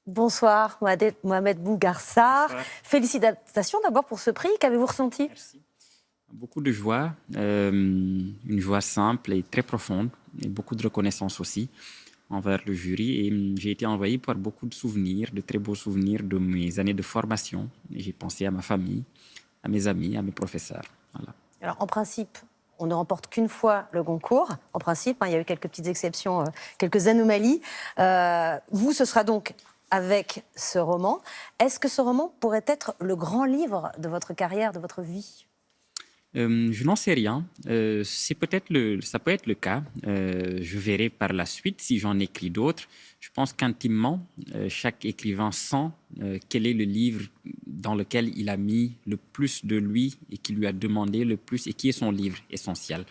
Bonsoir, Mohamed Bougarsar. Bonsoir. Félicitations d'abord pour ce prix. Qu'avez-vous ressenti? Merci. Beaucoup de joie, une joie simple et très profonde, et beaucoup de reconnaissance aussi envers le jury. Et j'ai été envahi par beaucoup de souvenirs, de très beaux souvenirs de mes années de formation. Et j'ai pensé à ma famille, à mes amis, à mes professeurs. Voilà. Alors, en principe, on ne remporte qu'une fois le Goncourt. En principe, il y a eu quelques petites exceptions, quelques anomalies. Vous, ce sera donc avec ce roman. Est-ce que ce roman pourrait être le grand livre de votre carrière, de votre vie? Je n'en sais rien. Ça peut être le cas. Je verrai par la suite si j'en écris d'autres. Je pense qu'intimement, chaque écrivain sent quel est le livre dans lequel il a mis le plus de lui et qui lui a demandé le plus et qui est son livre essentiel.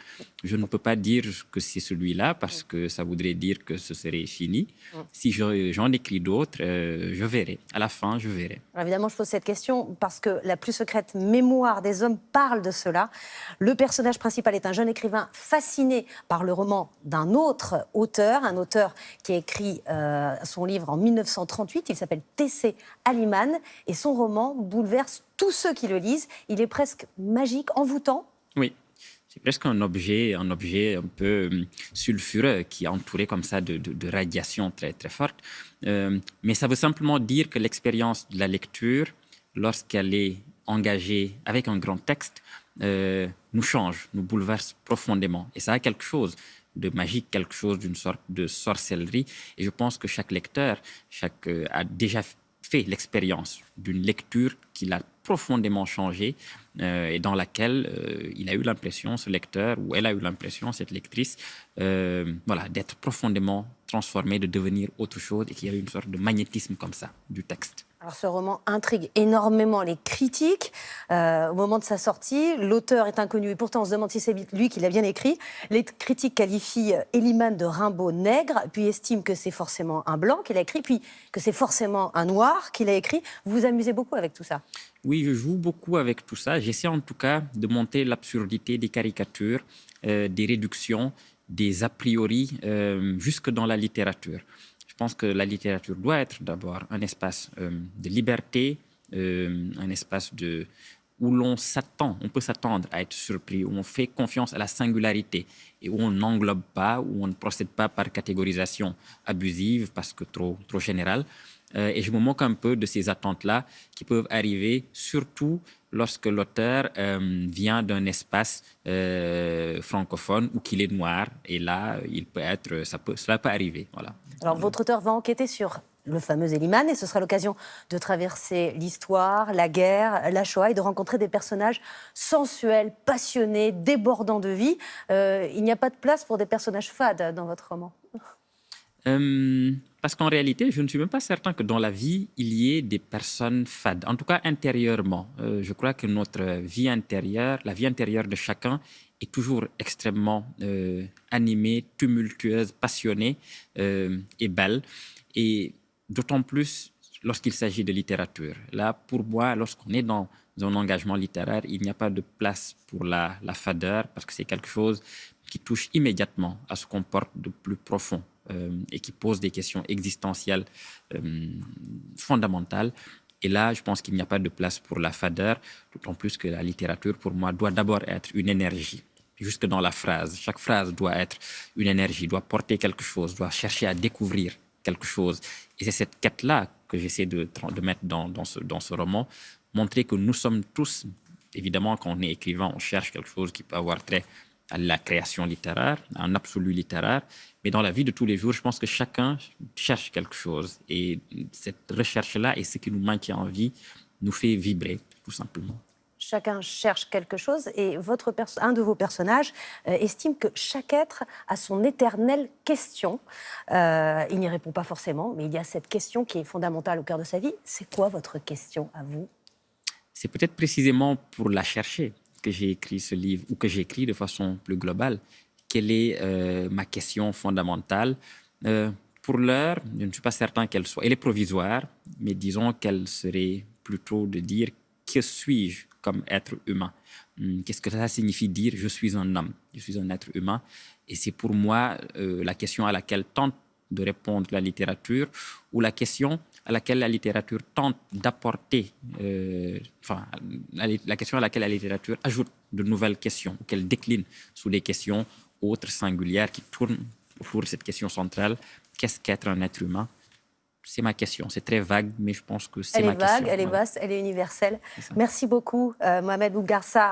Je ne peux pas dire que c'est celui-là parce que ça voudrait dire que ce serait fini. Si j'en écris d'autres, je verrai. À la fin, je verrai. Alors évidemment, je pose cette question parce que la plus secrète mémoire des hommes parle de cela. Le personnage principal est un jeune écrivain fasciné par le roman d'un autre auteur, un auteur qui a écrit son livre en 1938. Il s'appelle T.C. Aliman et son roman bouleverse tous ceux qui le lisent. Il est presque magique, envoûtant. Oui. C'est presque un objet un peu sulfureux qui est entouré comme ça de radiation très, très forte. Mais ça veut simplement dire que l'expérience de la lecture, lorsqu'elle est engagée avec un grand texte, nous change, nous bouleverse profondément. Et ça a quelque chose de magique, quelque chose d'une sorte de sorcellerie. Et je pense que chaque lecteur a déjà fait l'expérience d'une lecture qui l'a profondément changé et dans laquelle il a eu l'impression, ce lecteur, ou elle a eu l'impression, cette lectrice, d'être profondément transformée, de devenir autre chose et qu'il y a eu une sorte de magnétisme comme ça du texte. Alors ce roman intrigue énormément les critiques. Au moment de sa sortie, l'auteur est inconnu et pourtant on se demande si c'est lui qui l'a bien écrit. Les critiques qualifient Eliman de Rimbaud nègre, puis estiment que c'est forcément un blanc qui l'a écrit, puis que c'est forcément un noir qui l'a écrit. Vous vous amusez beaucoup avec tout ça? Oui, je joue beaucoup avec tout ça. J'essaie en tout cas de monter l'absurdité des caricatures, des réductions, des a priori, jusque dans la littérature. Je pense que la littérature doit être d'abord un espace de liberté, un espace où on peut s'attendre à être surpris, où on fait confiance à la singularité et où on n'englobe pas, où on ne procède pas par catégorisation abusive parce que trop générale. Et je me moque un peu de ces attentes-là qui peuvent arriver, surtout lorsque l'auteur vient d'un espace francophone ou qu'il est noir. Et là, cela peut arriver. Voilà. Alors, votre auteur va enquêter sur le fameux Eliman et ce sera l'occasion de traverser l'histoire, la guerre, la Shoah et de rencontrer des personnages sensuels, passionnés, débordants de vie. Il n'y a pas de place pour des personnages fades dans votre roman. Parce qu'en réalité, je ne suis même pas certain que dans la vie, il y ait des personnes fades, en tout cas intérieurement. Je crois que notre vie intérieure, la vie intérieure de chacun, est toujours extrêmement animée, tumultueuse, passionnée et belle. Et d'autant plus lorsqu'il s'agit de littérature. Là, pour moi, lorsqu'on est dans un engagement littéraire, il n'y a pas de place pour la fadeur, parce que c'est quelque chose qui touche immédiatement à ce qu'on porte de plus profond et qui pose des questions existentielles fondamentales. Et là, je pense qu'il n'y a pas de place pour la fadeur, d'autant plus que la littérature, pour moi, doit d'abord être une énergie. Jusque dans la phrase. Chaque phrase doit être une énergie, doit porter quelque chose, doit chercher à découvrir quelque chose. Et c'est cette quête-là que j'essaie de mettre dans ce roman, montrer que nous sommes tous, évidemment, quand on est écrivain, on cherche quelque chose qui peut avoir trait à la création littéraire, à un absolu littéraire. Mais dans la vie de tous les jours, je pense que chacun cherche quelque chose. Et cette recherche-là et ce qui nous maintient en vie nous fait vibrer, tout simplement. Chacun cherche quelque chose et un de vos personnages estime que chaque être a son éternelle question. Il n'y répond pas forcément, mais il y a cette question qui est fondamentale au cœur de sa vie. C'est quoi votre question à vous? C'est peut-être précisément pour la chercher que j'ai écrit ce livre, ou que j'ai écrit de façon plus globale. Quelle est ma question fondamentale? Pour l'heure, je ne suis pas certain qu'elle soit. Elle est provisoire, mais disons qu'elle serait plutôt de dire que suis-je comme être humain? Qu'est-ce que ça signifie dire je suis un homme, je suis un être humain? Et c'est pour moi la question à laquelle tente de répondre la littérature, ou la question à laquelle la littérature tente d'apporter, la question à laquelle la littérature ajoute de nouvelles questions, qu'elle décline sous des questions autres, singulières, qui tournent autour de cette question centrale. Qu'est-ce qu'être un être humain? C'est ma question. C'est très vague, mais je pense que c'est ma question. Elle est vague, elle est vaste, elle est universelle. Merci beaucoup, Mohamed Bougarsa.